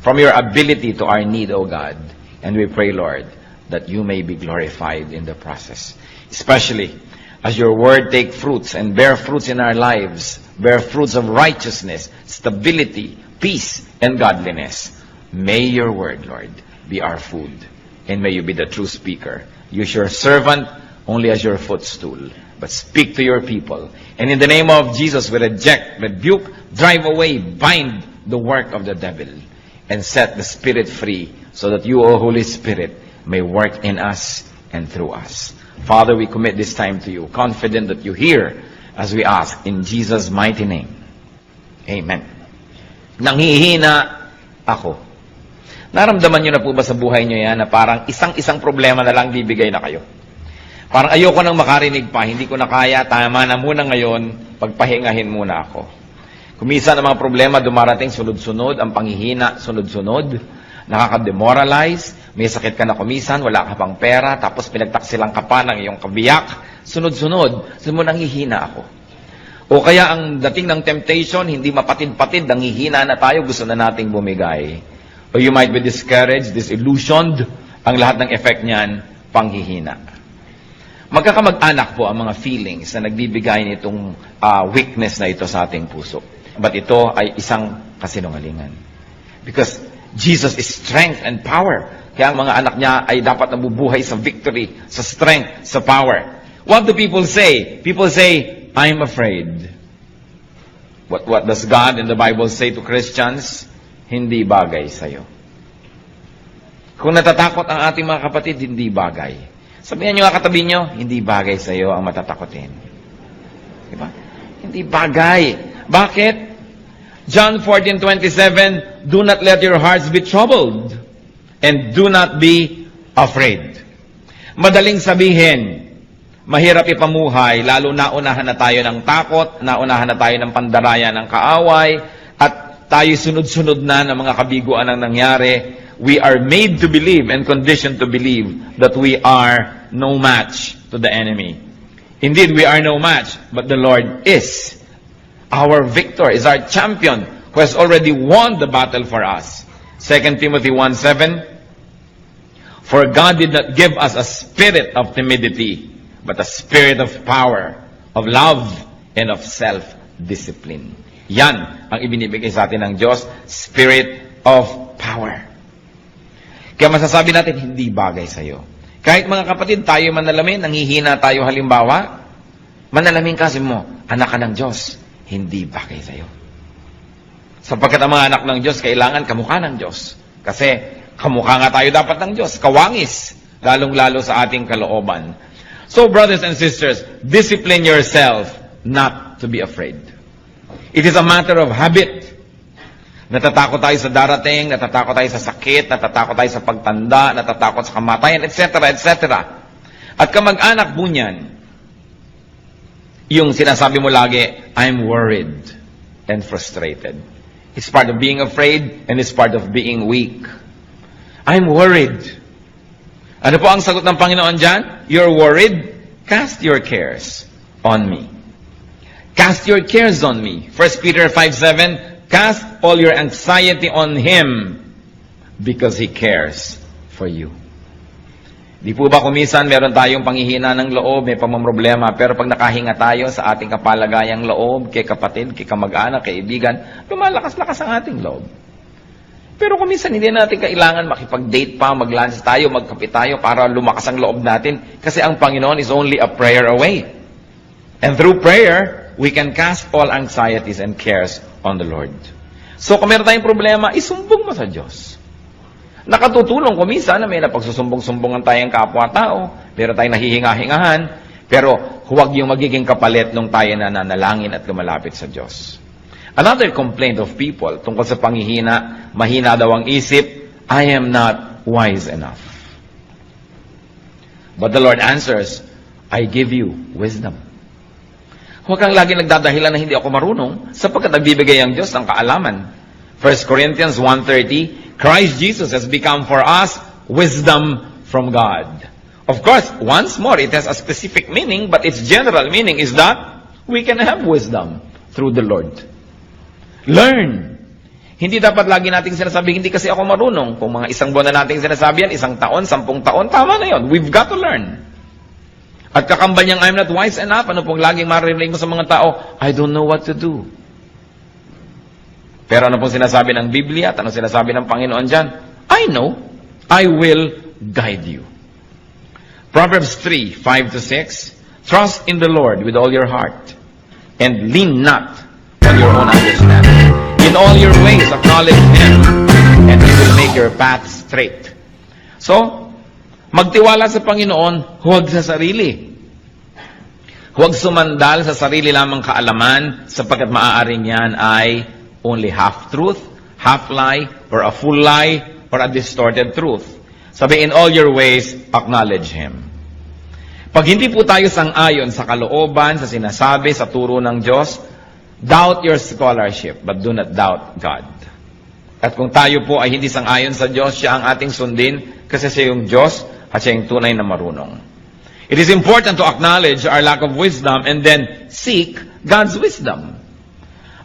from your ability to our need, O God. And we pray, Lord, that you may be glorified in the process. Especially as your word take fruits and bear fruits in our lives, bear fruits of righteousness, stability, peace, and godliness. May your word, Lord, be our food. And may you be the true speaker. Use your servant only as your footstool. But speak to your people. And in the name of Jesus, we reject, rebuke, drive away, bind the work of the devil. And set the Spirit free so that you, O Holy Spirit, may work in us and through us. Father, we commit this time to you, confident that you hear as we ask in Jesus' mighty name. Amen. Nanghihina ako. Naramdaman nyo na po ba sa buhay nyo yan na parang isang problema na lang bibigay na kayo? Parang ayoko nang makarinig pa, hindi ko na kaya, tama na muna ngayon, pagpahingahin muna ako. Kumisa ng mga problema dumarating sunod-sunod, ang panghihina sunod-sunod, nakaka-demoralize, may sakit ka na kumisan, wala ka pang pera, tapos pinagtaksilang ka pa ng iyong kabiyak, sunod-sunod, mo nanghihina ako. O kaya ang dating ng temptation, hindi mapatid-patid, nanghihina na tayo, gusto na nating bumigay. Or you might be discouraged, disillusioned, ang lahat ng effect niyan, panghihina. Magkakamag-anak po ang mga feelings na nagbibigay nitong weakness na ito sa ating puso. But ito ay isang kasinungalingan. Because Jesus is strength and power. Kaya ang mga anak niya ay dapat nabubuhay sa victory, sa strength, sa power. What do people say? People say, I'm afraid. What does God in the Bible say to Christians? Hindi bagay sa'yo. Kung natatakot ang ating mga kapatid, hindi bagay. Sabihan nyo nga katabi nyo, hindi bagay sa'yo ang matatakotin. Diba? Hindi bagay. Bakit? John 14:27, do not let your hearts be troubled and do not be afraid. Madaling sabihin, mahirap ipamuhay, lalo naunahan na tayo ng takot, naunahan na tayo ng pandaraya ng kaaway, at tayo sunod-sunod na ng mga kabiguan ang nangyari. We are made to believe and conditioned to believe that we are no match to the enemy. Indeed, we are no match, but the Lord is. Our victor is our champion who has already won the battle for us. 2 Timothy 1:7, for God did not give us a spirit of timidity, but a spirit of power, of love, and of self-discipline. Yan ang ibinibigay sa atin ng Diyos, spirit of power. Kaya masasabi natin, hindi bagay sa'yo. Kahit mga kapatid, tayo manalamin, nanghihina tayo halimbawa, manalamin kasi mo, anak ka ng Diyos, hindi bagay sa'yo. Sapagkat ang mga anak ng Diyos, kailangan kamukha ng Diyos. Kasi kamukha nga tayo dapat ng Diyos, kawangis, lalong-lalo sa ating kalooban. So, brothers and sisters, discipline yourself not to be afraid. It is a matter of habit. Natatakot tayo sa darating, natatakot tayo sa sakit, natatakot tayo sa pagtanda, natatakot sa kamatayan, etc., etc. At kamag-anak po niyan, yung sinasabi mo lagi, I'm worried and frustrated. It's part of being afraid and it's part of being weak. I'm worried. Ano po ang sagot ng Panginoon dyan? You're worried? Cast your cares on me. Cast your cares on me. 1 Peter 5:7, cast all your anxiety on Him because He cares for you. Di po ba kumisan meron tayong panghihina ng loob, may pamamroblema, pero pag nakahinga tayo sa ating kapalagayang loob, kay kapatid, kay kamag-anak, kay ibigan, lumalakas-lakas ang ating loob. Pero kumisan hindi natin kailangan makipag-date pa, mag-lunch tayo, magkape tayo para lumakas ang loob natin kasi ang Panginoon is only a prayer away. And through prayer, we can cast all anxieties and cares on the Lord. So kung meron tayong problema, isumbong mo sa Diyos. Nakatutulong kuminsan na may napagsusumbong-sumbongan tayong kapwa-tao, meron tayong nahihinga-hingahan, pero huwag yung magiging kapalit nung tayo na nanalangin at lumalapit sa Diyos. Another complaint of people tungkol sa panghihina, mahina daw ang isip, I am not wise enough. But the Lord answers, I give you wisdom. Huwag kang lagi nagdadahilan na hindi ako marunong sapagkat nagbibigay ang Diyos ng kaalaman. 1 Corinthians 1:30, Christ Jesus has become for us wisdom from God. Of course, once more, it has a specific meaning, but its general meaning is that we can have wisdom through the Lord. Learn. Hindi dapat lagi nating sinasabi, hindi kasi ako marunong. Kung mga isang buwan na nating sinasabi yan, 1 taon, 10 taon, tama na yon. We've got to learn. At kakambal niyang, I'm not wise enough. Ano pong laging maririnig mo sa mga tao? I don't know what to do. Pero ano pong sinasabi ng Biblia at ano sinasabi ng Panginoon dyan? I know. I will guide you. Proverbs 3, 5-6. Trust in the Lord with all your heart and lean not on your own understanding. In all your ways, acknowledge Him, and He will make your path straight. So, magtiwala sa Panginoon, huwag sa sarili. Huwag sumandal sa sarili lamang kaalaman, sapagkat maaaring yan ay only half-truth, half-lie, or a full lie, or a distorted truth. Sabi, in all your ways, acknowledge Him. Pag hindi po tayo sang-ayon sa kalooban, sa sinasabi, sa turo ng Diyos, doubt your scholarship, but do not doubt God. At kung tayo po ay hindi sang-ayon sa Diyos, siya ang ating sundin kasi siya yung Diyos at siya yung tunay na marunong. It is important to acknowledge our lack of wisdom and then seek God's wisdom.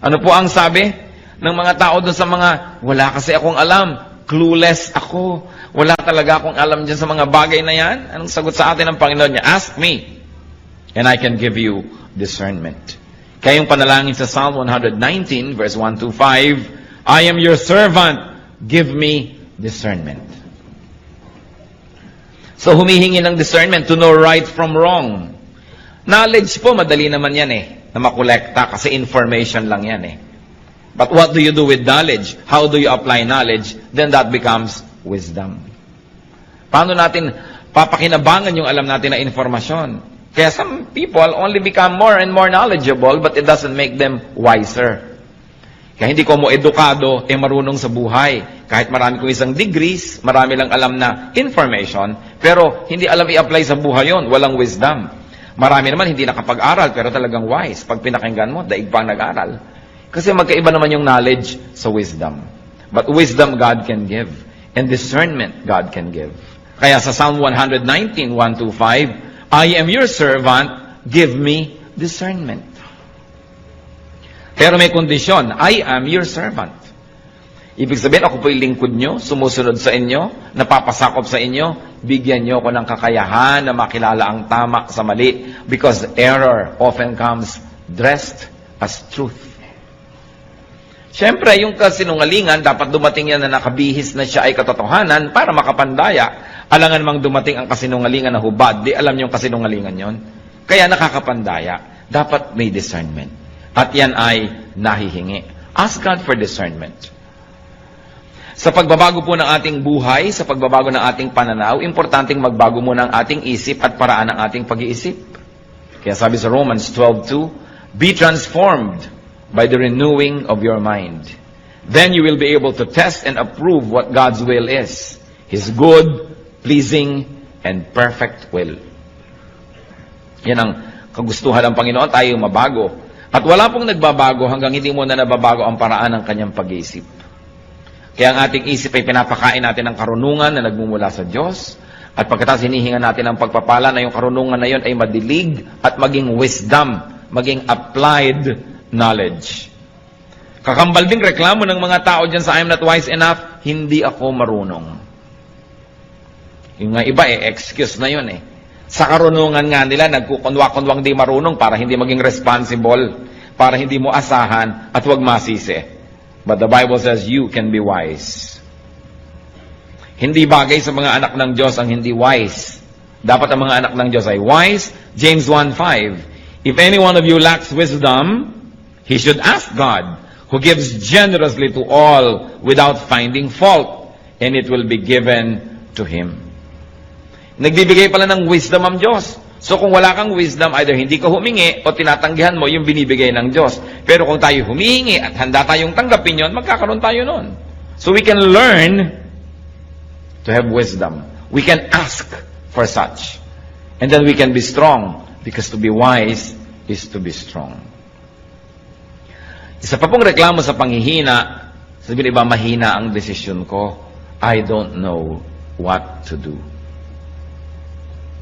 Ano po ang sabi ng mga tao doon sa mga, wala kasi akong alam, clueless ako, wala talaga akong alam dyan sa mga bagay na yan? Anong sagot sa atin ng Panginoon niya? Ask me, and I can give you discernment. Kaya yung panalangin sa Psalm 119, verse 1-5, I am your servant, give me discernment. So humihingi ng discernment to know right from wrong. Knowledge po, madali naman yan na makolekta kasi information lang yan But what do you do with knowledge? How do you apply knowledge? Then that becomes wisdom. Paano natin papakinabangan yung alam natin na informasyon? Kaya some people only become more and more knowledgeable, but it doesn't make them wiser. Kaya hindi ko mo edukado, marunong sa buhay. Kahit marami kong isang degrees, marami lang alam na information, pero hindi alam i-apply sa buhay yon, walang wisdom. Marami naman hindi nakapag-aral, pero talagang wise. Pag pinakinggan mo, daig pang nag-aral. Kasi magkaiba naman yung knowledge sa wisdom. But wisdom God can give, and discernment God can give. Kaya sa Psalm 119, 1-5, I am your servant, give me discernment. Pero may kondisyon, I am your servant. Ibig sabihin, ako po yung lingkod nyo, sumusunod sa inyo, napapasakop sa inyo, bigyan nyo ko ng kakayahan na makilala ang tama sa mali, because error often comes dressed as truth. Siyempre, yung kasinungalingan, dapat dumating yan na nakabihis na siya ay katotohanan para makapandaya. Alangan mang dumating ang kasinungalingan na hubad, di alam yung kasinungalingan yon. Kaya nakakapandaya. Dapat may discernment. At yan ay nahihingi. Ask God for discernment. Sa pagbabago po ng ating buhay, sa pagbabago ng ating pananaw, importanteng magbago muna ang ating isip at paraan ng ating pag-iisip. Kaya sabi sa Romans 12:2, be transformed by the renewing of your mind. Then you will be able to test and approve what God's will is. His good, pleasing, and perfect will. Yan ang kagustuhan ng Panginoon, tayo mabago. At wala pong nagbabago hanggang hindi mo na nababago ang paraan ng kanyang pag-iisip. Kaya ang ating isip ay pinapakain natin ng karunungan na nagmumula sa Diyos. At pagkatapos hinihingan natin ang pagpapala na yung karunungan na yun ay madilig at maging wisdom, maging applied knowledge. Kakambal ding reklamo ng mga tao dyan sa I'm not wise enough, hindi ako marunong. Yung nga iba excuse na yun Sa karunungan nga nila, nagkukunwa-kunwang di marunong para hindi maging responsible, para hindi mo asahan at huwag masisi. But the Bible says you can be wise. Hindi bagay sa mga anak ng Diyos ang hindi wise. Dapat ang mga anak ng Diyos ay wise. James 1:5, if any one of you lacks wisdom, he should ask God, who gives generously to all without finding fault, and it will be given to him. Nagbibigay pala ng wisdom ang Diyos. So kung wala kang wisdom, either hindi ka humingi o tinatanggihan mo yung binibigay ng Diyos. Pero kung tayo humihingi at handa tayong tanggapin yon, magkakaroon tayo nun. So we can learn to have wisdom. We can ask for such. And then we can be strong, because to be wise is to be strong. Isa pa pong reklamo sa panghihina, sabihin iba, mahina ang desisyon ko. I don't know what to do.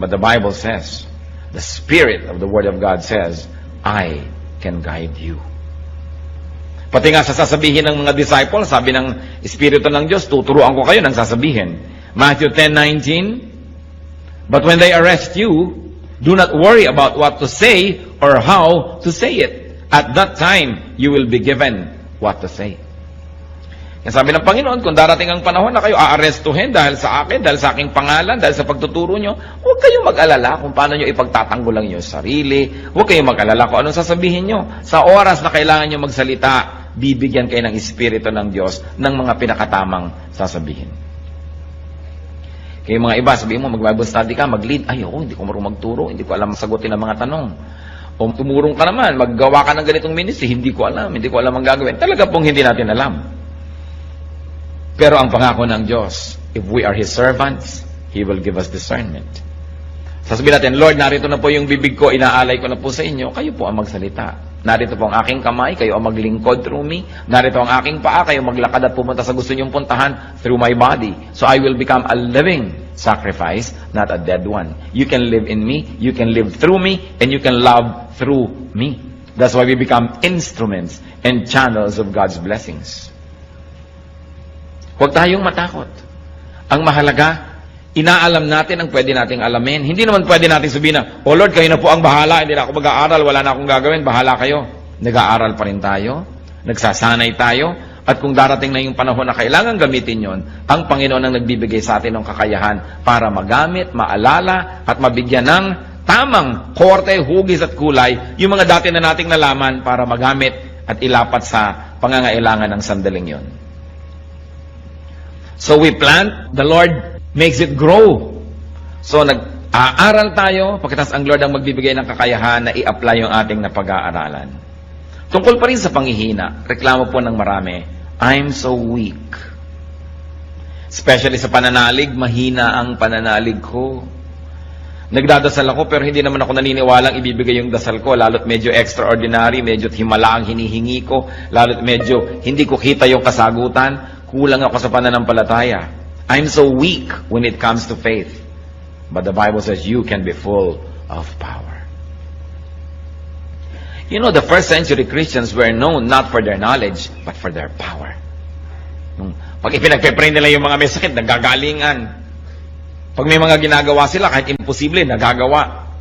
But the Bible says, the Spirit of the Word of God says, I can guide you. Pati nga sa sasabihin ng mga disciples, sabi ng Espiritu ng Diyos, tuturuan ko kayo ng sasabihin. Matthew 10:19, but when they arrest you, do not worry about what to say or how to say it. At that time, you will be given what to say. Kaya sabi ng Panginoon, kung darating ang panahon na kayo aarestuhin dahil sa akin, dahil sa aking pangalan, dahil sa pagtuturo nyo, huwag kayong mag-alala kung paano nyo ipagtatanggol ang inyong sarili. Huwag kayong mag-alala kung anong sasabihin nyo. Sa oras na kailangan nyo magsalita, bibigyan kayo ng Espiritu ng Diyos ng mga pinakatamang sasabihin. Kaya mga iba, sabihin mo, mag-Bible study ka, mag-lead. Ay, oo, hindi ko marunong magturo, hindi ko alam sagutin ang mga tanong. O tumurong ka naman, maggawa ka ng ganitong ministry, hindi ko alam ang gagawin. Talaga pong hindi natin alam. Pero ang pangako ng Diyos, if we are His servants, He will give us discernment. Sasabihin natin, Lord, narito na po yung bibig ko, inaalay ko na po sa inyo, kayo po ang magsalita. Narito po ang aking kamay, kayo ang maglingkod through me. Narito ang aking paa, kayo maglakad at pumunta sa gusto niyong puntahan through my body. So I will become a living sacrifice, not a dead one. You can live in me, you can live through me, and you can love through me. That's why we become instruments and channels of God's blessings. Huwag tayong matakot. Ang mahalaga, inaalam natin ang pwede nating alamin. Hindi naman pwede natin sabihin na, oh Lord, kayo na po ang bahala, hindi na ako mag-aaral, wala na akong gagawin, bahala kayo. Nag-aaral pa rin tayo, nagsasanay tayo, at kung darating na yung panahon na kailangan gamitin yon, ang Panginoon ang nagbibigay sa atin ng kakayahan para magamit, maalala, at mabigyan ng tamang korte, hugis at kulay, yung mga dati na nating nalaman para magamit at ilapat sa pangangailangan ng sandaling yon. So we plant, the Lord makes it grow. So nag-aaral tayo, pagkatapos ang Lord ang magbibigay ng kakayahan na i-apply yung ating napag-aaralan. Tungkol pa rin sa panghihina, reklamo po ng marami, I'm so weak. Especially sa pananalig, mahina ang pananalig ko. Nagdadasal ako pero hindi naman ako naniniwalang ibibigay yung dasal ko, lalo't medyo extraordinary, medyo himala ang hinihingi ko, lalo't medyo hindi ko kita yung kasagutan. Kulang ako sa pananampalataya. I'm so weak when it comes to faith. But the Bible says you can be full of power. You know, the first century Christians were known not for their knowledge, but for their power. Pag ipinagpe-pray nila yung mga may sakit, nagagalingan. Pag may mga ginagawa sila, kahit imposible, nagagawa.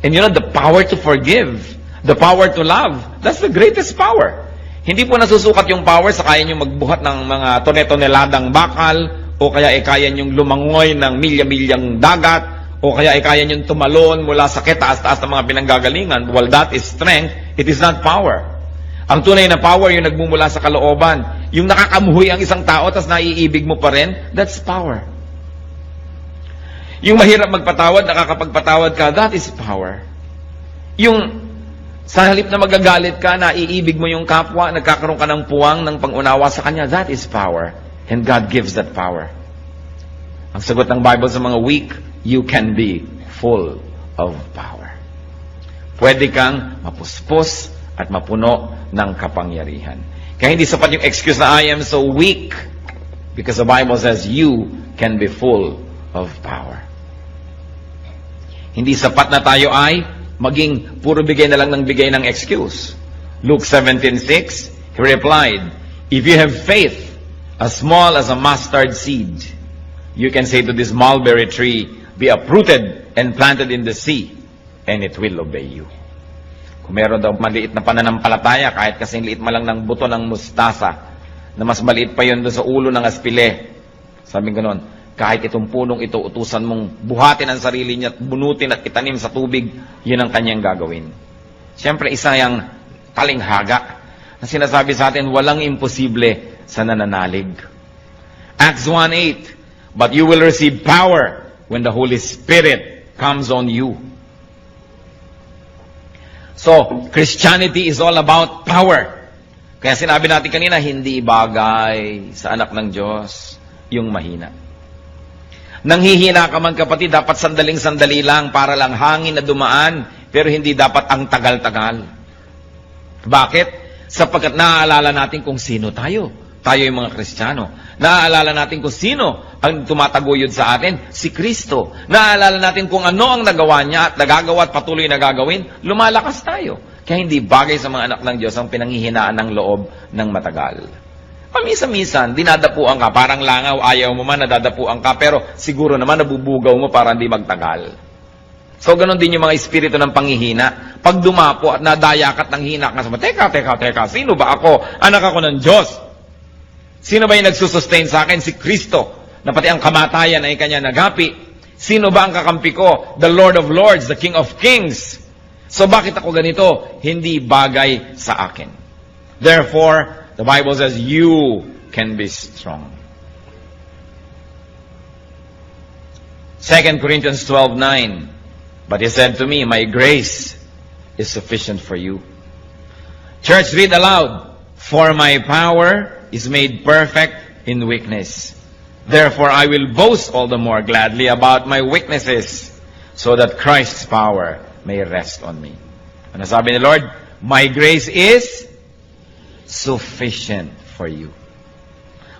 And you know, the power to forgive, the power to love, that's the greatest power. Hindi po nasusukat yung power sa kaya nyo magbuhat ng mga tone-toneladang bakal, o kaya kaya nyong lumangoy ng milya-milyang dagat, o kaya kaya nyong tumalon mula sa taas-taas ng mga pinanggagalingan. Well, that is strength, it is not power. Ang tunay na power, yung nagmumula sa kalooban. Yung nakakamuhoy ang isang tao, tas naiibig mo pa rin, that's power. Yung mahirap magpatawad, nakakapagpatawad ka, that is power. Yung sa halip na magagalit ka, naiibig mo yung kapwa, nagkakaroon ka ng puwang ng pangunawa sa kanya, that is power. And God gives that power. Ang sagot ng Bible sa mga weak, you can be full of power. Pwede kang mapuspos at mapuno ng kapangyarihan. Kaya hindi sapat yung excuse na I am so weak, because the Bible says you can be full of power. Hindi sapat na tayo ay maging puro bigay na lang ng bigay ng excuse. Luke 17:6, He replied, if you have faith as small as a mustard seed, you can say to this mulberry tree, be uprooted and planted in the sea, and it will obey you. Kung meron daw maliit na pananampalataya, kahit kasing liit man lang ng buto ng mustasa, na mas maliit pa yun doon sa ulo ng aspile, sabi ganon, kahit itong punong ito, utusan mong buhatin ang sarili niya at bunutin at itanim sa tubig, yun ang kanyang gagawin. Siyempre, isa yung talinghaga na sinasabi sa atin, walang imposible sa nananalig. Acts 1:8, but you will receive power when the Holy Spirit comes on you. So, Christianity is all about power. Kaya sinabi natin kanina, hindi bagay sa anak ng Diyos yung mahina. Nanghihina ka man kapatid, dapat sandaling-sandali lang para lang hangin na dumaan, pero hindi dapat ang tagal-tagal. Bakit? Sapagkat naaalala natin kung sino tayo. Tayo yung mga Kristiyano. Naaalala natin kung sino ang tumataguyod sa atin, si Kristo. Naaalala natin kung ano ang nagawa niya at nagagawa at patuloy na gagawin, lumalakas tayo. Kaya hindi bagay sa mga anak ng Diyos ang pinanghihinaan ng loob ng matagal. Paminsan-minsan, dinadapuan ka, parang langaw, ayaw mo man, nadadapuan ka, pero siguro naman nabubugaw mo para hindi magtagal. So, ganon din yung mga espiritu ng panghihina. Pag dumapo at nadayakat ng hina ka, teka, sino ba ako? Anak ako ng Diyos. Sino ba yung nagsusustain sa akin? Si Kristo, na pati ang kamatayan ay kanya nagapi. Sino ba ang kakampi ko? The Lord of Lords, the King of Kings. So bakit ako ganito? Hindi bagay sa akin. Therefore, the Bible says, you can be strong. 2 Corinthians 12:9. But he said to me, my grace is sufficient for you. Church, read aloud. For my power is made perfect in weakness. Therefore, I will boast all the more gladly about my weaknesses, so that Christ's power may rest on me. Ano sabi ni Lord? My grace is sufficient for you.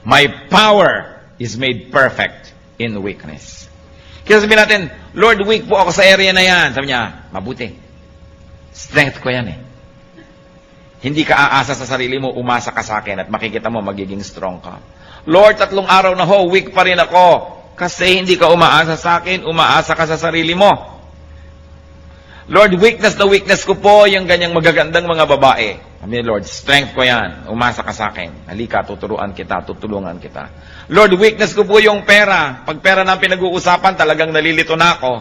My power is made perfect in weakness. Kaya sabihin natin, Lord, weak po ako sa area na yan. Sabi niya, mabuti. Strength ko yan eh. Hindi ka aasa sa sarili mo, umasa ka sa akin at makikita mo magiging strong ka. Lord, 3 araw na ho, weak pa rin ako. Kasi hindi ka umaasa sa akin, umaasa ka sa sarili mo. Lord, weakness na weakness ko po, yung ganyang magagandang mga babae. Sabi Lord, strength ko yan. Umasa ka sa akin. Halika, tuturuan kita, tutulungan kita. Lord, weakness ko po yung pera. Pag pera na pinag-uusapan, talagang nalilito na ako.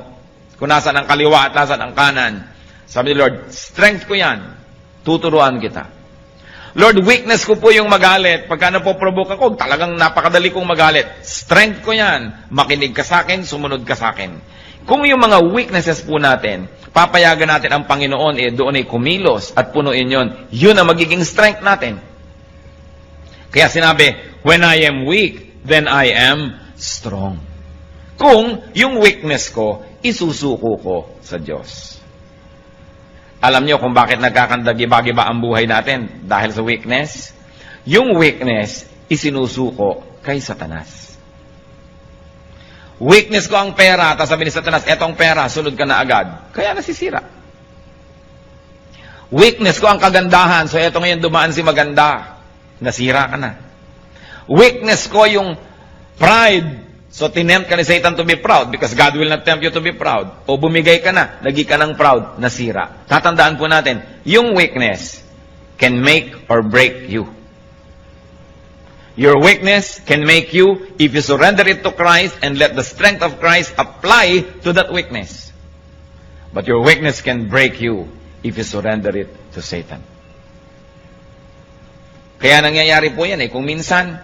Kung nasaan ang kaliwa at nasaan ang kanan. Sabi ni Lord, strength ko yan. Tuturuan kita. Lord, weakness ko po yung magalit. Pagka napoprovoke ako, talagang napakadali kong magalit. Strength ko yan. Makinig ka sa akin, sumunod ka sa akin. Kung yung mga weaknesses po natin, papayagan natin ang Panginoon, doon ay kumilos at punuin yon. Yun ang magiging strength natin. Kaya sinabi, when I am weak, then I am strong. Kung yung weakness ko, isusuko ko sa Diyos. Alam niyo kung bakit nagkakandagi-giba ang buhay natin? Dahil sa weakness. Yung weakness, isinusuko kay Satanas. Weakness ko ang pera, tapos sabi ni Satanas, etong pera, sunod ka na agad. Kaya nasisira. Weakness ko ang kagandahan, so eto ngayon dumaan si maganda. Nasira ka na. Weakness ko yung pride, so tinempt ka ni Satan to be proud because God will not tempt you to be proud. O bumigay ka na, naging ka ng proud, nasira. Tatandaan po natin, yung weakness can make or break you. Your weakness can make you, if you surrender it to Christ and let the strength of Christ apply to that weakness. But your weakness can break you if you surrender it to Satan. Kaya nangyayari po yan kung minsan,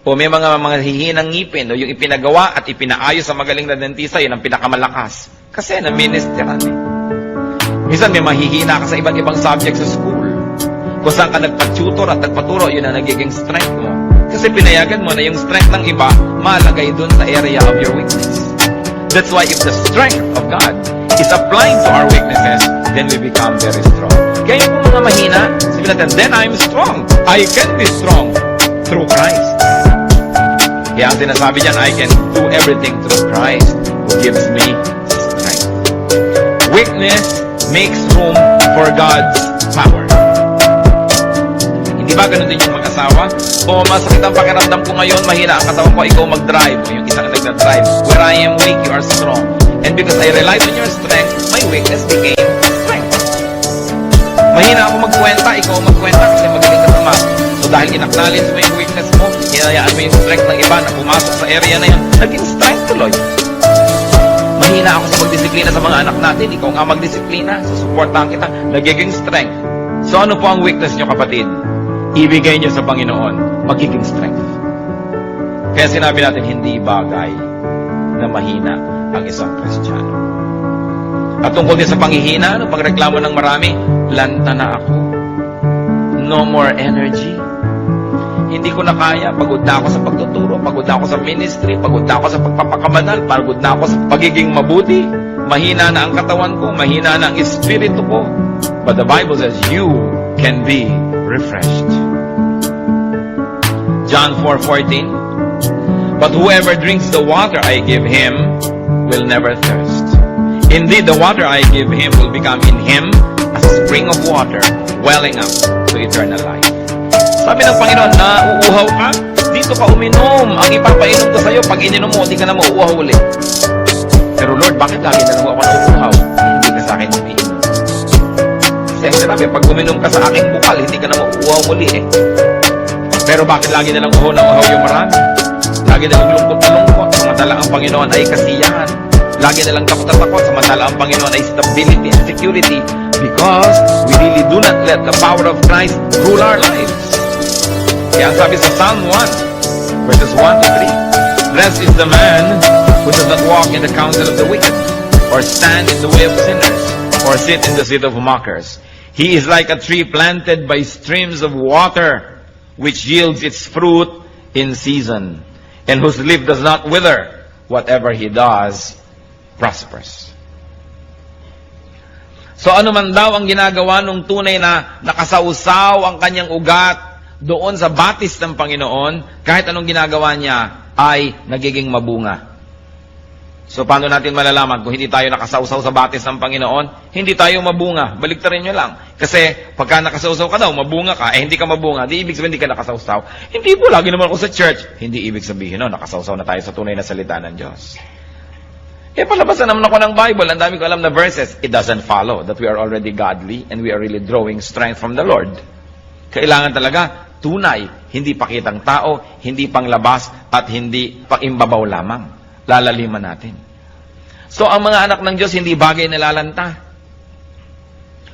o may mga hihinang ngipin, o yung ipinagawa at ipinaayos sa magaling na dentista, yun ang pinakamalakas. Kasi na-ministeran Minsan may mahihina ka sa iba't ibang subject sa school. Kung saan ka nagpa-tutor at nagpaturo, yun ang nagiging strength mo. Kasi pinayagan mo na yung strength ng iba, malagay dun sa area of your weakness. That's why if the strength of God is applied to our weaknesses, then we become very strong. Kaya yung mga mahina, sabihin natin, then I'm strong. I can be strong through Christ. Kaya ang sinasabi diyan, I can do everything through Christ who gives me strength. Weakness makes room for God's power. Hindi ba ganun din yung mag-asawa? O masakit ang pakiramdam ko ngayon, mahina ang katawan ko, ikaw mag-drive. O yung isang nag-drive. Where I am weak, you are strong. And because I relied on your strength, my weakness became strength. Mahina ako magkwenta, ikaw magkwenta kasi magaling ka sa math. So dahil in-acknowledge mo yung weakness mo, hinayaan mo yung strength ng iba na pumasok sa area na yun, naging strength tuloy. Mahina ako sa magdisiplina sa mga anak natin, ikaw nga magdisiplina, susuportahan kita, nagiging strength. So ano po ang weakness nyo, kapatid? Ibigay niyo sa Panginoon, magiging strength. Kaya sinabi natin, hindi bagay na mahina ang isang Kristiyano. At tungkol din sa panghihina, pagreklamo ng marami, lanta na ako. No more energy. Hindi ko na kaya. Pagod na ako sa pagtuturo, pagod na ako sa ministry, pagod na ako sa pagpapakabanal, pagod na ako sa pagiging mabuti. Mahina na ang katawan ko, mahina na ang espiritu ko. But the Bible says, you can be refreshed. John 4:14. But whoever drinks the water I give him will never thirst. Indeed, the water I give him will become in him as spring of water welling up to eternal life. Sabi ng Panginoon, na uuhaw ka, dito ka uminom. Ang ipapainom ko sa'yo, pag ininom mo, di ka na mauuhaw ulit. Pero Lord, bakit lagi na lang ako nauuhaw? Hindi ka sa akin umiinom. Kasi ang sinabi, pag uminom ka sa aking bukal, hindi ka na mauuhaw muli eh. Pero bakit lagi na lang uhaw na uhaw yung marami? Lagi na lang lungkot na lungkot, samantala ang Panginoon ay kasiyahan. Lagi na lang takot na takot, samantala ang Panginoon ay stability and security. Because we really do not let the power of Christ rule our lives. Kaya ang sabi sa Psalm 1, verses 1 to 3, blessed is the man who does not walk in the counsel of the wicked, or stand in the way of sinners, or sit in the seat of mockers. He is like a tree planted by streams of water, which yields its fruit in season, and whose leaf does not wither. Whatever he does prospers. So ano man daw ang ginagawa nung tunay na nakasausaw ang kanyang ugat doon sa batis ng Panginoon, kahit anong ginagawa niya ay nagiging mabunga. So paano natin malalaman kung hindi tayo nakasausaw sa batis ng Panginoon? Hindi tayo mabunga. Baliktarin nyo lang. Kasi pagka nakasausaw ka daw, mabunga ka, hindi ka mabunga, di ibig sabihin hindi ka nakasausaw. Hindi po, lagi naman ako sa church. Hindi ibig sabihin, no, nakasausaw na tayo sa tunay na salita ng Diyos. Palabas na naman ako ng Bible, ang dami ko alam na verses. It doesn't follow that we are already godly and we are really drawing strength from the Lord. Kailangan talaga tunay, hindi pakitang tao, hindi panglabas, at hindi pangimbabaw lamang. Lalaliman natin. So, ang mga anak ng Diyos, hindi bagay na lalanta.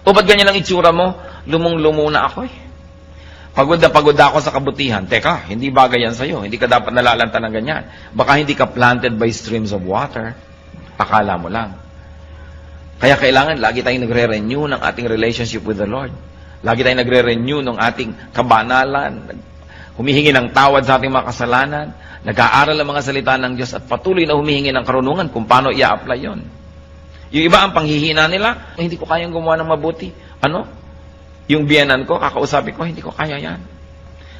O ba't ganyan ang itsura mo? Lumong-lumo na ako eh. Pagod na pagod ako sa kabutihan. Teka, hindi bagay yan sa'yo. Hindi ka dapat nalalanta ng ganyan. Baka hindi ka planted by streams of water. Akala mo lang. Kaya kailangan lagi tayong nagre-renew ng ating relationship with the Lord. Lagi tayong nagre-renew ng ating kabanalan, humihingi ng tawad sa ating mga kasalanan, nag-aaral ang mga salita ng Diyos at patuloy na humihingi ng karunungan kung paano i-apply yon. Yung iba ang panghihina nila, hindi ko kayang gumawa ng mabuti. Ano? Yung biyenan ko, kakausapin ko, hindi ko kaya yan.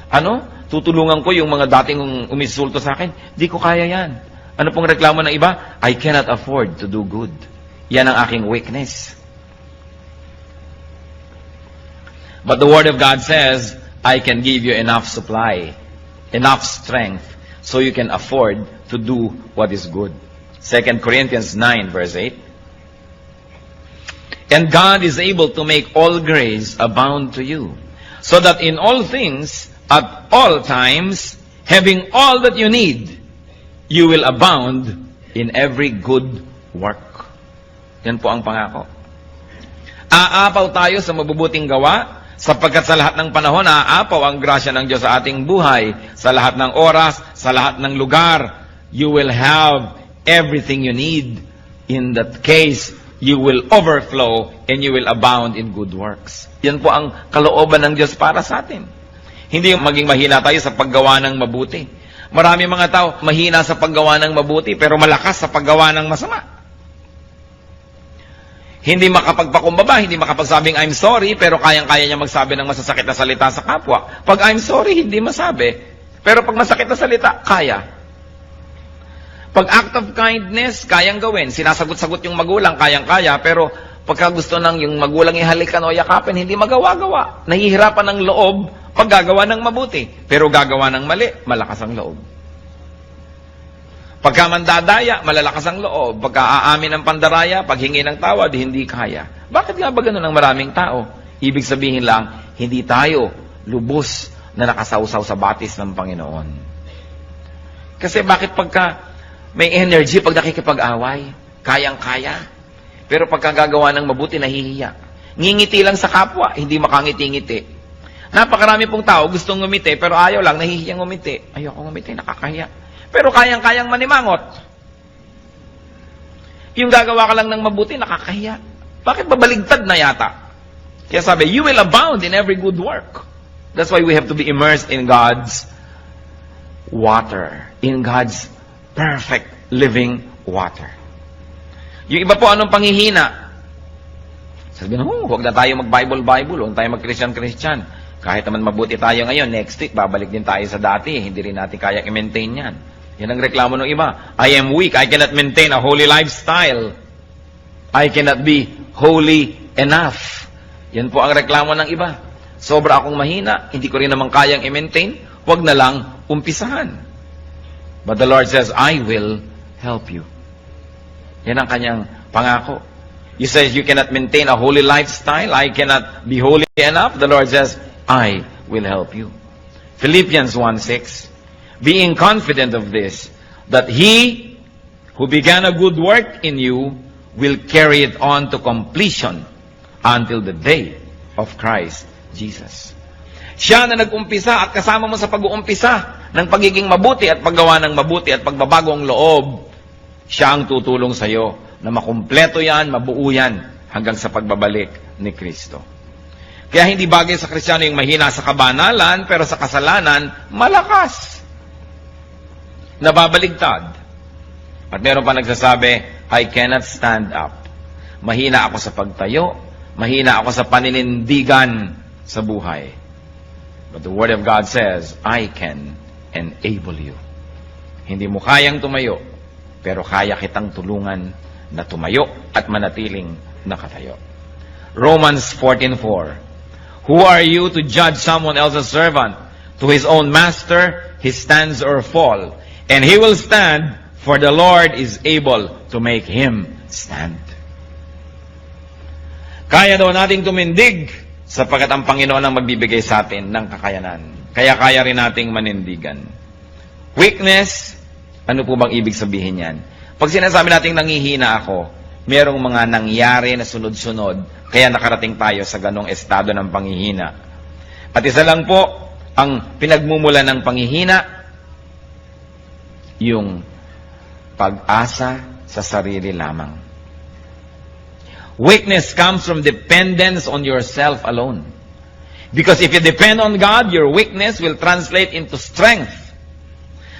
Ano? Tutulungan ko yung mga dating umisulto sa akin, hindi ko kaya yan. Ano pong reklamo ng iba? I cannot afford to do good. Yan ang aking weakness. But the Word of God says, I can give you enough supply, enough strength, so you can afford to do what is good. 2 Corinthians 9, verse 8. And God is able to make all grace abound to you, so that in all things, at all times, having all that you need, you will abound in every good work. Yan po ang pangako. Aapaw tayo sa mabubuting gawa, sapagkat sa lahat ng panahon, aapaw ang grasya ng Diyos sa ating buhay. Sa lahat ng oras, sa lahat ng lugar, you will have everything you need. In that case, you will overflow and you will abound in good works. Yan po ang kalooban ng Diyos para sa atin. Hindi maging mahina tayo sa paggawa ng mabuti. Marami mga tao mahina sa paggawa ng mabuti pero malakas sa paggawa ng masama. Hindi makapagpakumbaba, hindi makapagsabing I'm sorry, pero kayang-kaya niya magsabi ng masasakit na salita sa kapwa. Pag I'm sorry, hindi masabi. Pero pag masakit na salita, kaya. Pag act of kindness, kayang gawin. Sinasagot-sagot yung magulang, kayang-kaya. Pero pagka gusto ng yung magulang ihalikan o yakapin, hindi magawa-gawa. Nahihirapan ng loob pag gagawa ng mabuti. Pero gagawa ng mali, malakas ang loob. Pagka mandadaya, malalakas ang loob. Pagka aamin ng pandaraya, paghingi ng tawad, hindi kaya. Bakit nga ba ganun ang maraming tao? Ibig sabihin lang, hindi tayo lubos na nakasawsaw sa batis ng Panginoon. Kasi bakit pagka may energy pag nakikipag-away, kayang-kaya. Pero pagka gagawa ng mabuti, nahihiya. Ngingiti lang sa kapwa, hindi makangiti-ngiti. Napakarami pong tao gustong ngumiti, pero ayaw lang, nahihiyang ngumiti. Ayoko ngumiti, nakakahiya. Pero kayang-kayang manimangot. Yung gagawa ka lang ng mabuti, nakakahiya. Bakit babaligtad na yata? Kaya sabi, you will abound in every good work. That's why we have to be immersed in God's water. In God's perfect living water. Yung iba po, anong panghihina? Sabi na, huwag na tayo mag-Bible, huwag tayo mag-Christian. Kahit naman mabuti tayo ngayon, next week, babalik din tayo sa dati. Hindi rin natin kaya i-maintain yan. Yan ang reklamo ng iba. I am weak. I cannot maintain a holy lifestyle. I cannot be holy enough. Yan po ang reklamo ng iba. Sobra akong mahina, hindi ko rin naman kayang i-maintain, huwag na lang umpisahan. But the Lord says, I will help you. Yan ang kanyang pangako. You say you cannot maintain a holy lifestyle, I cannot be holy enough. The Lord says, I will help you. Philippians 1:6, being confident of this, that He who began a good work in you will carry it on to completion until the day of Christ Jesus. Siya na nag-umpisa at kasama mo sa pag-uumpisa ng pagiging mabuti at paggawa ng mabuti at pagbabagong loob, siya ang tutulong sa iyo na makumpleto yan, mabuo yan hanggang sa pagbabalik ni Kristo. Kaya hindi bagay sa Kristiyano yung mahina sa kabanalan, pero sa kasalanan, malakas. Nababaligtad. At meron pa nagsasabi, I cannot stand up. Mahina ako sa pagtayo, mahina ako sa paninindigan sa buhay. But the Word of God says, I can enable you. Hindi mo kayang tumayo, pero kaya kitang tulungan na tumayo at manatiling nakatayo. Romans 14:4, who are you to judge someone else's servant? To his own master he stands or fall, and he will stand, for the Lord is able to make him stand. Kaya daw nating tumindig sapagkat ang Panginoon ang magbibigay sa atin ng kakayanan. Kaya kaya rin nating manindigan. Weakness, ano po bang ibig sabihin yan? Pag sinasabi nating nangihina ako, merong mga nangyari na sunod-sunod, kaya nakarating tayo sa ganong estado ng panghihina. At isa lang po, ang pinagmumula ng panghihina, yung pag-asa sa sarili lamang. Weakness comes from dependence on yourself alone. Because if you depend on God, your weakness will translate into strength.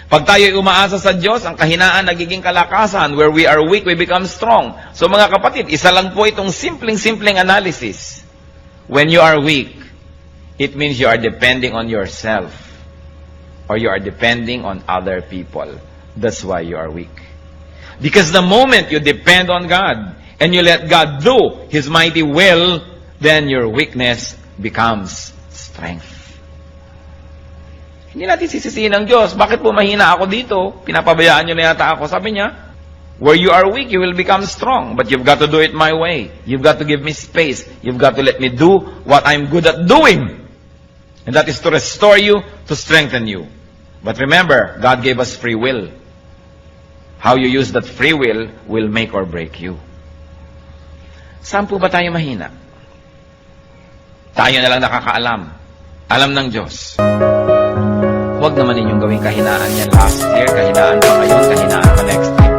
Pag tayo'y umaasa sa Diyos, ang kahinaan nagiging kalakasan. Where we are weak, we become strong. So mga kapatid, isa lang po itong simpleng analysis. When you are weak, it means you are depending on yourself. Or you are depending on other people. That's why you are weak. Because the moment you depend on God, and you let God do His mighty will, then your weakness becomes strength. Hindi natin sisisihin ng Diyos. Bakit po mahina ako dito? Pinapabayaan niyo na yata ako. Sabi niya, where you are weak, you will become strong. But you've got to do it my way. You've got to give me space. You've got to let me do what I'm good at doing. And that is to restore you, to strengthen you. But remember, God gave us free will. How you use that free will make or break you. Saan po ba tayo mahina? Tayo na lang nakakaalam. Alam ng Diyos. Huwag naman ninyong gawing kahinaan yan last year, kahinaan pa ngayon, kahinaan pa next year.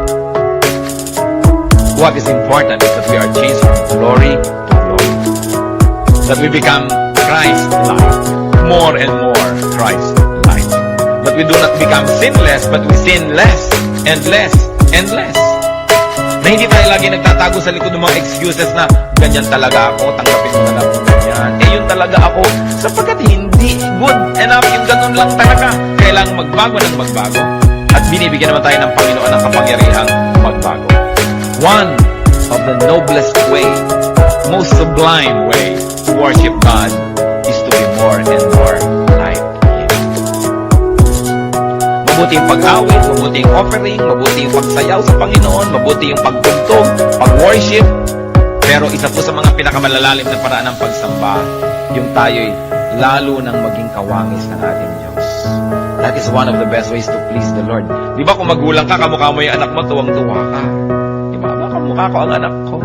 What is important is that we are changed from glory to glory. That we become Christ-like. More and more Christ-like. That we do not become sinless, but we sin less and less and less. Na hindi tayo lagi nagtatago sa likod ng mga excuses na ganyan talaga ako, tanggapin mo na lang kung ganyan. Yun talaga ako. Sapagkat hindi good enough, yung ganun lang talaga. Kailangang magbago ng magbago. At binibigyan naman tayo ng Panginoon ng kapangyarihang magbago. One of the noblest way, most sublime way to worship God is to be more and more like Him. Mabuti yung pag-awit, mabuti yung offering, mabuti yung pagsayaw sa Panginoon, mabuti yung pagtugtog, pag-worship. Pero isa po sa mga pinakamalalalim na paraan ng pagsamba, yung tayo'y lalo nang maging kawangis ng ating Diyos. That is one of the best ways to please the Lord. Di ba kung magulang ka, kamukha mo yung anak mo, tuwang-tuwa ka. Di ba? Kamukha ko ang anak ko.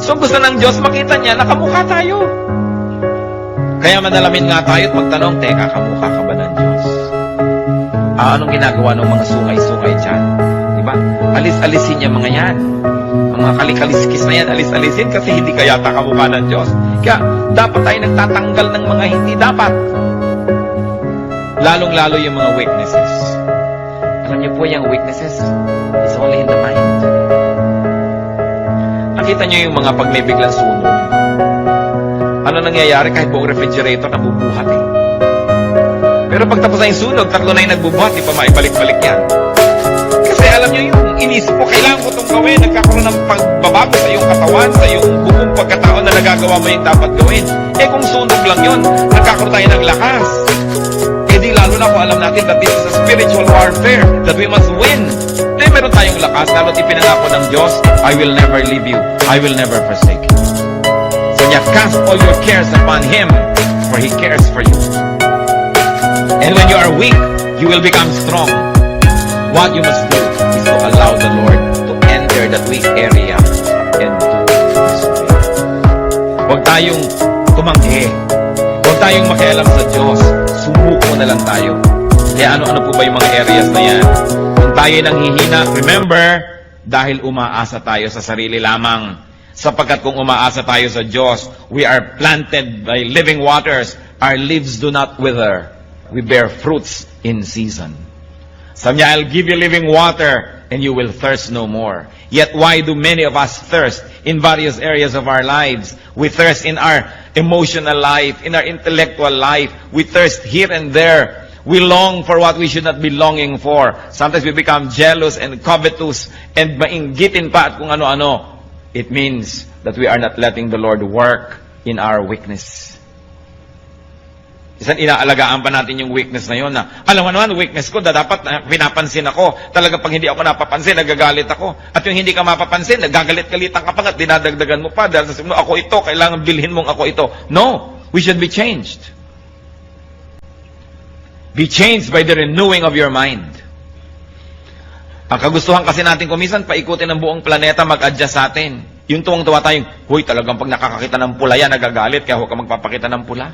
So gusto ng Diyos, makita niya na kamukha tayo. Kaya manalamin nga tayo at magtanong, teka, kamukha ka ba ng Diyos? Anong ginagawa ng mga sungay-sungay dyan? Diba? Alis-alisin niya mga yan. Ang mga kalikaliskis na yan, alis-alisin kasi hindi ka yata kamukha ng Diyos. Kaya dapat tayo nagtatanggal ng mga hindi dapat. Lalong-lalo yung mga weaknesses. Alam niyo po yung weaknesses, it's only in the mind. Nakita niyo yung mga pag may biglang sunog. Ano nangyayari kahit buong refrigerator nabubuhat eh. Pero pag tapos na yung sunog, tatlo na yung nagbubuhat, di pa maibalik-balik yan. Kasi alam nyo yung inisip ko, kailangan ko itong gawin, nagkakaroon ng pagbabago sa iyong katawan, sa iyong buong pagkataon na nagagawa mo yung dapat gawin. Eh kung sunog lang yun, nagkakaroon tayo ng lakas. Eh di lalo na kung alam natin that this is a spiritual warfare, that we must win. Eh meron tayong lakas, lalo't ipinangako ng Diyos, I will never leave you, I will never forsake you. So niya, cast all your cares upon Him, for He cares for you. And when you are weak, you will become strong. What you must do is to allow the Lord to enter that weak area and to destroy. Huwag tayong tumanggi. Huwag tayong makialam sa Diyos. Sumuko na lang tayo. Kaya ano-ano po ba yung mga areas na yan? Kung tayo nang hihina, remember, dahil umaasa tayo sa sarili lamang. Sapagkat kung umaasa tayo sa Diyos, we are planted by living waters. Our leaves do not wither. We bear fruits in season. Sabi niya, I'll give you living water and you will thirst no more. Yet why do many of us thirst in various areas of our lives? We thirst in our emotional life, in our intellectual life. We thirst here and there. We long for what we should not be longing for. Sometimes we become jealous and covetous and mainggitin pa at kung ano-ano. It means that we are not letting the Lord work in our weakness. Isang inaalagaan pa natin yung weakness na yun na, alam mo naman, weakness ko, dapat pinapansin ako. Talaga pag hindi ako napapansin, nagagalit ako. At yung hindi ka mapapansin, nagagalit-galitan ka pa at dinadagdagan mo pa. Dahil sasabihin mo, ako ito, kailangan bilhin mong ako ito. No, we should be changed. Be changed by the renewing of your mind. Ang kagustuhan kasi natin kumisan, paikutin ang buong planeta, mag-adjust sa atin. Yung tuwang-tuwa tayong, huy, talagang pag nakakakita ng pula yan, nagagalit, kaya huwag ka magpapakita ng pula.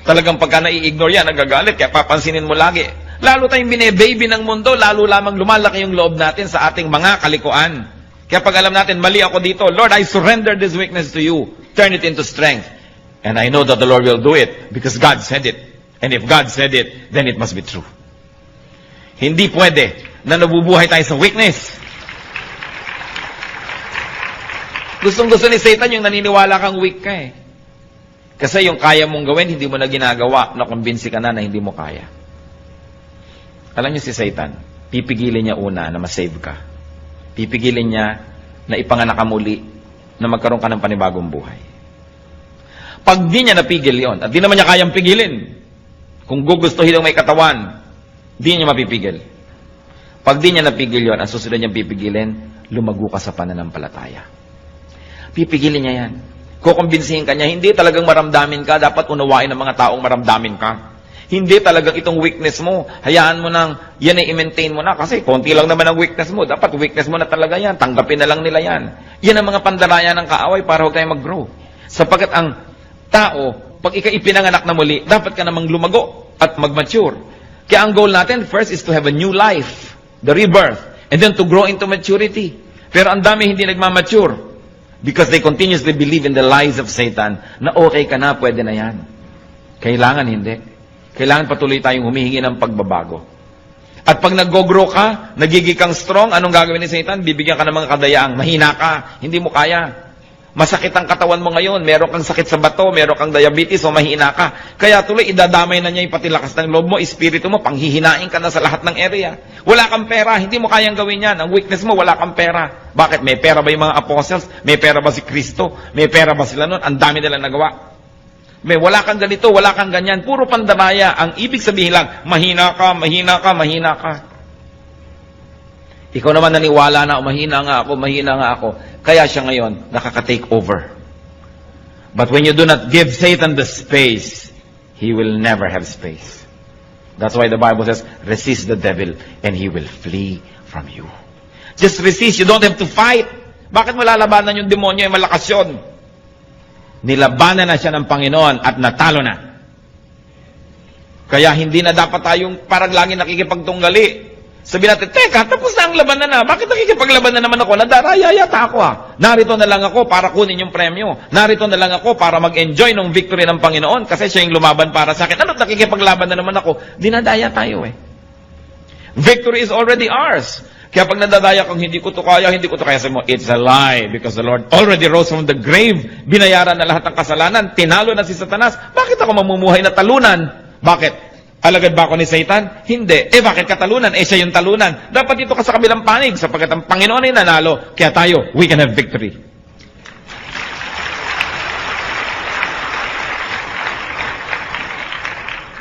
Talagang pagka nai-ignore yan, nagagalit, kaya papansinin mo lagi. Lalo tayong bine-baby ng mundo, lalo lamang lumalaki yung loob natin sa ating mga kalikuan. Kaya pag alam natin, mali ako dito, Lord, I surrender this weakness to you. Turn it into strength. And I know that the Lord will do it because God said it. And if God said it, then it must be true. Hindi pwede na nabubuhay tayo sa weakness. Gustong-gusto ni Satan yung naniniwala kang weak ka eh. Kasi yung kaya mong gawin, hindi mo na ginagawa, nakumbinsi ka na hindi mo kaya. Alam niyo si Satan, pipigilin niya una na masave ka. Pipigilin niya na ipanganak ka muli, na magkaroon ka ng panibagong buhay. Pag di niya napigil yon, at di naman niya kayang pigilin, kung gugustuhin ng may katawan, di niya mapipigil. Pag di niya napigil yon, ang susunod niyang pipigilin, lumago ka sa pananampalataya. Pipigilin niya yan. Kukumbinsihin ka niya, hindi talagang maramdamin ka, dapat unawain ng mga taong maramdamin ka. Hindi talagang itong weakness mo, hayaan mo nang, yan ay i-maintain mo na, kasi konti lang naman ang weakness mo, dapat weakness mo na talaga yan, tanggapin na lang nila yan. Yan ang mga pandaraya ng kaaway para huwag tayo mag-grow. Sapagkat ang tao, pag ika ipinanganak na muli, dapat ka namang lumago at mag-mature. Kaya ang goal natin, first is to have a new life, the rebirth, and then to grow into maturity. Pero ang dami hindi nagmamature. Because they continuously believe in the lies of Satan na okay ka na, pwede na yan. Kailangan hindi. Kailangan patuloy tayong humihingi ng pagbabago. At pag nag-grow ka, nagiging kang strong, anong gagawin ni Satan? Bibigyan ka ng mga kadayaang, mahina ka, hindi mo kaya. Masakit ang katawan mo ngayon, meron kang sakit sa bato, meron kang diabetes o mahina ka. Kaya tuloy, idadamay na niya yung pati lakas ng loob mo, espiritu mo, panghihinain ka na sa lahat ng area. Wala kang pera, hindi mo kayang gawin yan. Ang weakness mo, wala kang pera. Bakit? May pera ba yung mga apostles? May pera ba si Kristo? May pera ba sila nun? Ang dami nila nagawa. May wala kang ganito, wala kang ganyan. Puro pandamaya. Ang ibig sabihin lang, mahina ka, mahina ka, mahina ka. Ikaw naman naniwala na, mahina nga ako. Kaya siya ngayon, nakaka-take over. But when you do not give Satan the space, he will never have space. That's why the Bible says, resist the devil and he will flee from you. Just resist, you don't have to fight. Bakit mo lalabanan yung demonyo? Malakas yun. Nilabanan na siya ng Panginoon at natalo na. Kaya hindi na dapat tayong parang lagi nakikipagtunggali. Sabi natin, teka, tapos na ang labanan na. Bakit nakikipaglaban na naman ako? Nadaraya yata ako Narito na lang ako para kunin yung premyo. Narito na lang ako para mag-enjoy ng victory ng Panginoon kasi siya yung lumaban para sa akin. Ano't nakikipaglaban na naman ako? Dinadaya tayo eh. Victory is already ours. Kaya pag nadadaya kang hindi ko to kaya, sabi mo, it's a lie because the Lord already rose from the grave. Binayaran na lahat ng kasalanan. Tinalo na si Satanas. Bakit ako mamumuhay na talunan? Bakit? Alagad ba ako ni Satan? Hindi. Bakit katalunan? Siya yung talunan. Dapat dito ka sa kabilang panig sapagkat ang Panginoon ay nanalo. Kaya tayo, we can have victory.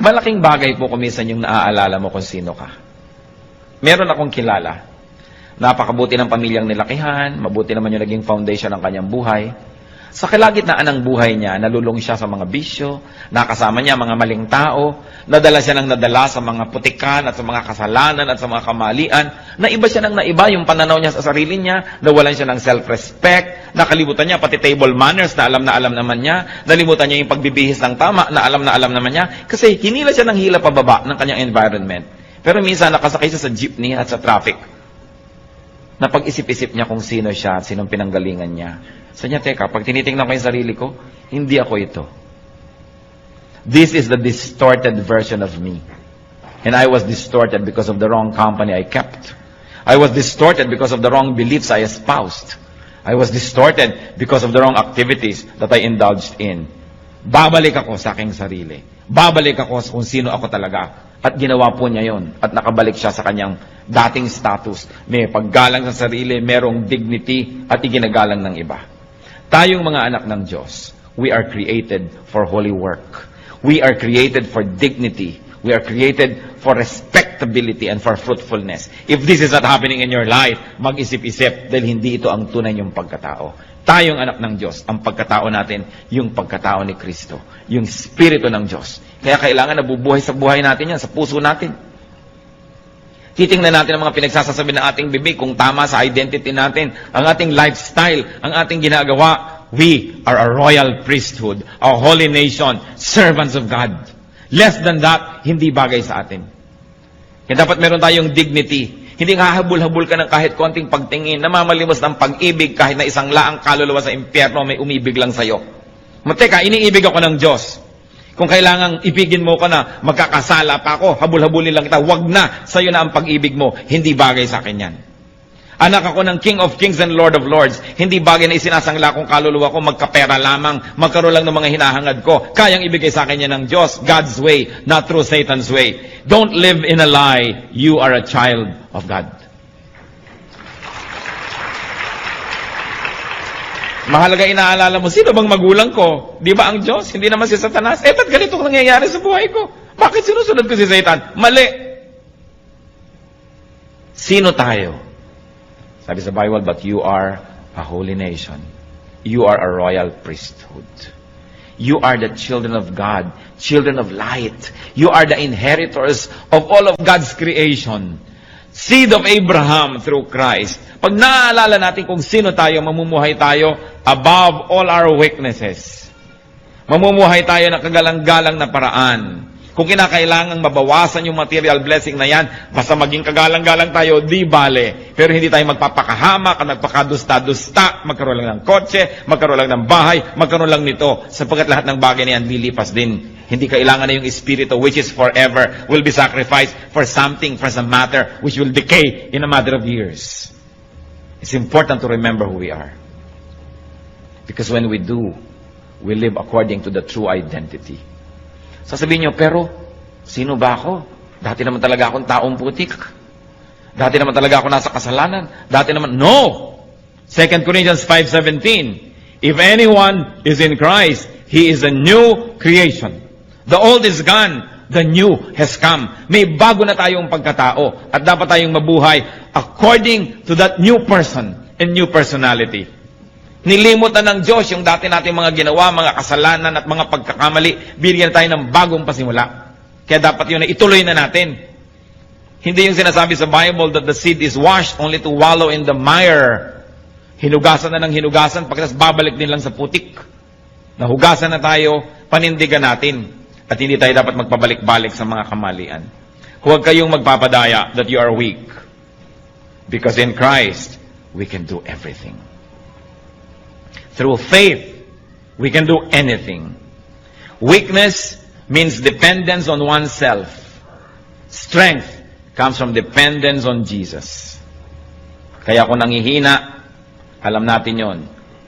Malaking bagay po kuminsan yung naaalala mo kung sino ka. Meron akong kilala. Napakabuti ng pamilyang nilakihan, mabuti naman yung naging foundation ng kanyang buhay. Sa kalagitnaan ng buhay niya, nalulong siya sa mga bisyo, nakasama niya mga maling tao, nadala siya ng nadala sa mga putikan at sa mga kasalanan at sa mga kamalian, naiba siya ng naiba yung pananaw niya sa sarili niya, nawalan siya ng self-respect, nakalimutan niya pati table manners na alam naman niya, nalimutan niya yung pagbibihis ng tama na alam naman niya, kasi hinila siya ng hila pababa ng kanyang environment. Pero minsan nakasakay siya sa jeepney at sa traffic. Napag-isip-isip niya kung sino siya at sinong pinanggalingan niya. Sabi niya, teka, pag tinitingnan ko yung sarili ko, hindi ako ito. This is the distorted version of me. And I was distorted because of the wrong company I kept. I was distorted because of the wrong beliefs I espoused. I was distorted because of the wrong activities that I indulged in. Babalik ako sa aking sarili. Babalik ako kung sino ako talaga. At ginawa po niya yon. At nakabalik siya sa kanyang dating status. May paggalang sa sarili, merong dignity, at iginagalang ng iba. Tayong mga anak ng Diyos, we are created for holy work. We are created for dignity. We are created for respectability and for fruitfulness. If this is not happening in your life, mag-isip-isip dahil hindi ito ang tunay niyong pagkatao. Tayong anak ng Diyos, ang pagkatao natin, yung pagkatao ni Kristo, yung Espiritu ng Diyos. Kaya kailangan nabubuhay sa buhay natin yan, sa puso natin. Titingnan natin ang mga pinagsasasabi ng ating bibig kung tama sa identity natin, ang ating lifestyle, ang ating ginagawa. We are a royal priesthood, a holy nation, servants of God. Less than that, hindi bagay sa atin. Kaya dapat meron tayong dignity. Hindi hahabol-habol ka ng kahit konting pagtingin, namamalimos ng pag-ibig kahit na isang laang kaluluwa sa impyerno may umibig lang sa'yo. Teka, iniibig ako ng Diyos. Kung kailangang ibigin mo ka na, magkakasala pa ako, habul-habulin lang kita, wag na, sa'yo na ang pag-ibig mo, hindi bagay sa akin yan. Anak ako ng King of Kings and Lord of Lords, hindi bagay na isinasangla kong kaluluwa ko, magkapera lamang, magkaroon lang ng mga hinahangad ko, kayang ibigay sa akin yan ng Diyos, God's way, not through Satan's way. Don't live in a lie, you are a child of God. Mahalaga inaalala mo, sino bang magulang ko? Di ba ang Diyos? Hindi naman si Satanas. Ba't ganito ang nangyayari sa buhay ko? Bakit sinusunod ko si Satan? Mali! Sino tayo? Sabi sa Bible, but you are a holy nation. You are a royal priesthood. You are the children of God, children of light. You are the inheritors of all of God's creation. Seed of Abraham through Christ. Pag naaalala natin kung sino tayo, mamumuhay tayo above all our weaknesses. Mamumuhay tayo ng kagalang-galang na paraan. Kung kinakailangang mabawasan yung material blessing na yan, basta maging kagalang-galang tayo, di bale. Pero hindi tayo magpapakahamak, magpakadusta-dusta, magkaroon lang ng kotse, magkaroon lang ng bahay, magkaroon lang nito. Sapagkat lahat ng bagay na yan, lilipas din. Hindi kailangan na yung Espiritu, which is forever, will be sacrificed for something, for some matter, which will decay in a matter of years. It's important to remember who we are. Because when we do, we live according to the true identity. Sasabihin nyo, pero, sino ba ako? Dati naman talaga akong taong putik. Dati naman talaga ako nasa kasalanan. Dati naman, no! 2 Corinthians 5:17, if anyone is in Christ, he is a new creation. The old is gone, the new has come. May bago na tayong pagkatao at dapat tayong mabuhay according to that new person and new personality. Nilimutan ng Diyos yung dati nating mga ginawa, mga kasalanan at mga pagkakamali. Bigyan tayo ng bagong pasimula. Kaya dapat yun na ituloy na natin. Hindi yung sinasabi sa Bible that the seed is washed only to wallow in the mire. Hinugasan na ng hinugasan, pagkatapos babalik din lang sa putik. Nahugasan na tayo, panindigan natin. At hindi tayo dapat magpabalik-balik sa mga kamalian. Huwag kayong magpapadaya that you are weak. Because in Christ, we can do everything. Through faith, we can do anything. Weakness means dependence on oneself. Strength comes from dependence on Jesus. Kaya kung nangihina, alam natin yon,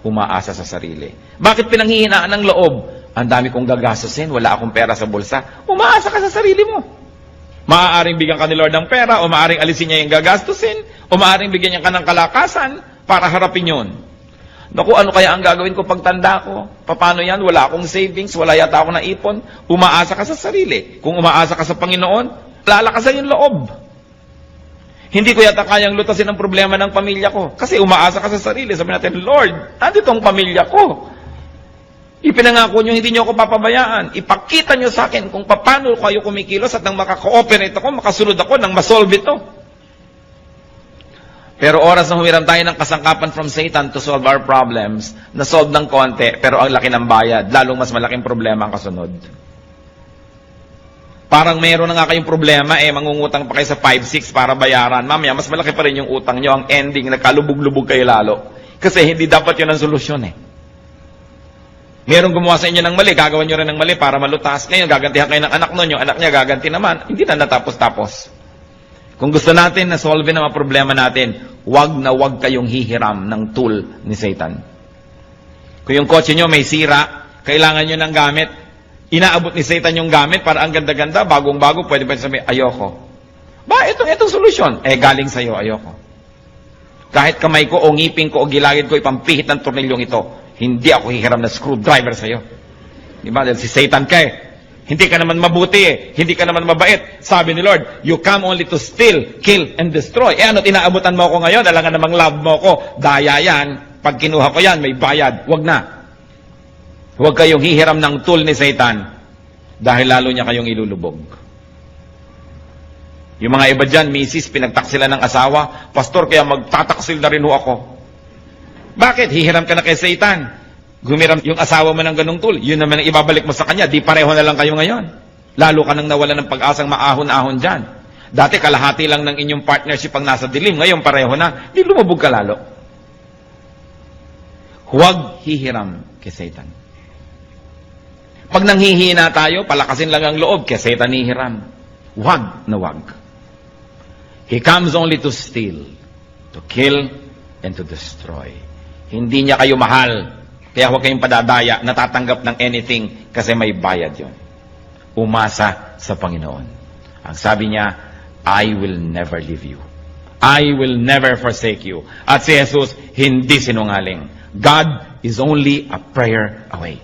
umaasa sa sarili. Bakit pinanghihinaan ng loob? Ang dami kong gagastusin, wala akong pera sa bulsa. Umaasa ka sa sarili mo. Maaaring bigyan ka ni Lord ng pera, o maaaring alisin niya yung gagastusin, o maaaring bigyan niya ka ng kalakasan para harapin yon. Naku, ano kaya ang gagawin ko pagtanda ko? Paano yan? Wala akong savings, wala yata ako na ipon. Umaasa ka sa sarili. Kung umaasa ka sa Panginoon, lalakasan yung loob. Hindi ko yata kayang lutasin ang problema ng pamilya ko. Kasi umaasa ka sa sarili. Sabi natin, Lord, nandito ang pamilya ko. Ipinangako nyo, hindi nyo ako papabayaan. Ipakita nyo sa akin kung paano kayo kumikilos at nang makaka-ooperate ako, makasunod ako, nang masolve ito. Pero oras na humiram tayo ng kasangkapan from Satan to solve our problems, na-solve ng konti, pero ang laki ng bayad, lalong mas malaking problema ang kasunod. Parang meron na nga kayong problema, mangungutang pa kayo sa 5-6 para bayaran. Mamaya, mas malaki pa rin yung utang nyo. Ang ending, nagkalubog-lubog kayo lalo. Kasi hindi dapat yun ang solusyon Merong gumawa sa inyo ng mali, gagawan nyo rin ng mali para malutas. Ngayon, gagantihan kayo ng anak nun, yung anak niya gaganti naman. Hindi na natapos-tapos. Kung gusto natin na solve ang mga problema natin, wag na wag kayong hihiram ng tool ni Satan. Kung yung kotse nyo may sira, kailangan nyo ng gamit, inaabot ni Satan yung gamit para ang ganda-ganda, bagong-bago, pwede ba sabihin, ayoko. Ba, itong solusyon. Galing sa'yo, ayoko. Kahit kamay ko o ngipin ko o gilagid ko, ipampihit ng tornilyong ito, hindi ako hihiram na screwdriver sa'yo. Diba? Dahil si Satan ka Hindi ka naman mabuti Hindi ka naman mabait. Sabi ni Lord, you come only to steal, kill, and destroy. Ano't inaabutan mo ako ngayon? Alangan namang love mo ako. Daya yan. Pag kinuha ko yan, may bayad. Huwag na. Huwag kayong hihiram ng tool ni Satan dahil lalo niya kayong ilulubog. Yung mga iba dyan, misis, pinagtaksila ng asawa, pastor, kaya magtataksil na rin ho ako. Bakit? Hihiram ka na kay Satan. Gumiram yung asawa mo ng ganung tool, yun naman ang ibabalik mo sa kanya, di pareho na lang kayo ngayon. Lalo ka nang nawala ng pag-asang maahon-ahon dyan. Dati kalahati lang ng inyong partnership ang nasa dilim, ngayon pareho na, di lumubog ka lalo. Huwag hihiram kay Satan. Pag nanghihina tayo, palakasin lang ang loob, kay Satan hihiram. Huwag na huwag. He comes only to steal, to kill, and to destroy. Hindi niya kayo mahal. Kaya huwag kayong padadaya, natatanggap ng anything kasi may bayad yon. Umasa sa Panginoon. Ang sabi niya, I will never leave you. I will never forsake you. At si Jesus, hindi sinungaling. God is only a prayer away.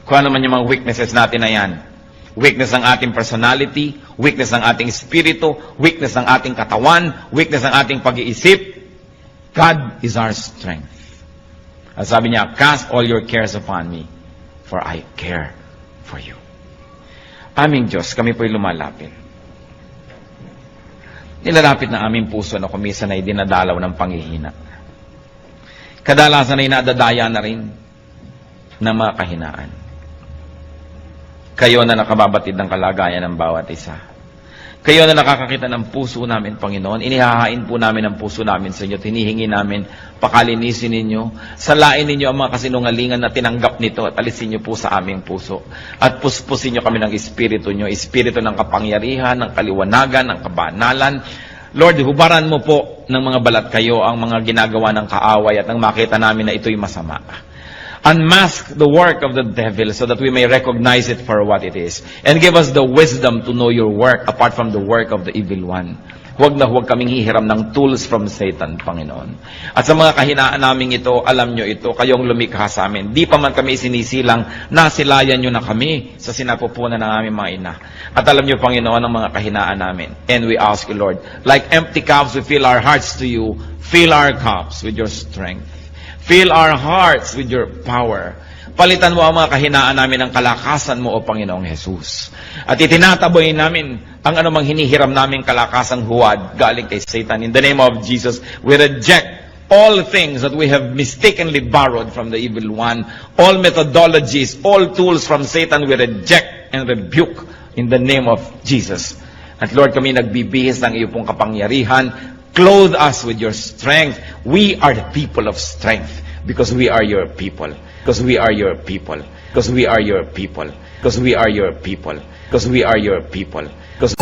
Kung ano man yung mga weaknesses natin na yan. Weakness ng ating personality, weakness ng ating espiritu, weakness ng ating katawan, weakness ng ating pag-iisip. God is our strength. At sabi niya, cast all your cares upon me, for I care for you. Aming Diyos, kami po'y lumalapit. Nilalapit na aming puso na kumisa na dinadalaw ng panghihina. Kadalasan ay nadadaya na rin ng mga kahinaan. Kayo na nakababatid ng kalagayan ng bawat isa. Kayo na nakakakita ng puso namin, Panginoon. Inihahain po namin ang puso namin sa inyo. Hinihingi namin, pakalinisin ninyo. Salain ninyo ang mga kasinungalingan na tinanggap nito at alisin nyo po sa aming puso. At puspusin nyo kami ng espiritu nyo. Espiritu ng kapangyarihan, ng kaliwanagan, ng kabanalan. Lord, hubaran mo po ng mga balat kayo ang mga ginagawa ng kaaway at nang makita namin na ito'y masama. Unmask the work of the devil so that we may recognize it for what it is. And give us the wisdom to know your work apart from the work of the evil one. Huwag na huwag kaming hihiram ng tools from Satan, Panginoon. At sa mga kahinaan namin ito, alam nyo ito, kayong lumikha sa amin. Di pa man kami sinisilang, nasilayan nyo na kami sa sinapupunan ng aming mga ina. At alam nyo, Panginoon, ang mga kahinaan namin. And we ask you, Lord, like empty cups, we fill our hearts to you. Fill our cups with your strength. Fill our hearts with your power. Palitan mo ang mga kahinaan namin ng kalakasan mo, O Panginoong Jesus. At itinataboy namin ang anumang hinihiram naming kalakasang huwad galing kay Satan. In the name of Jesus, we reject all things that we have mistakenly borrowed from the evil one. All methodologies, all tools from Satan, we reject and rebuke in the name of Jesus. At Lord, kami nagbibihis ng iyong pong kapangyarihan. Clothe us with your strength. We are the people of strength because we are your people. Because we are your people. Because we are your people. Because we are your people. Because we are your people. Because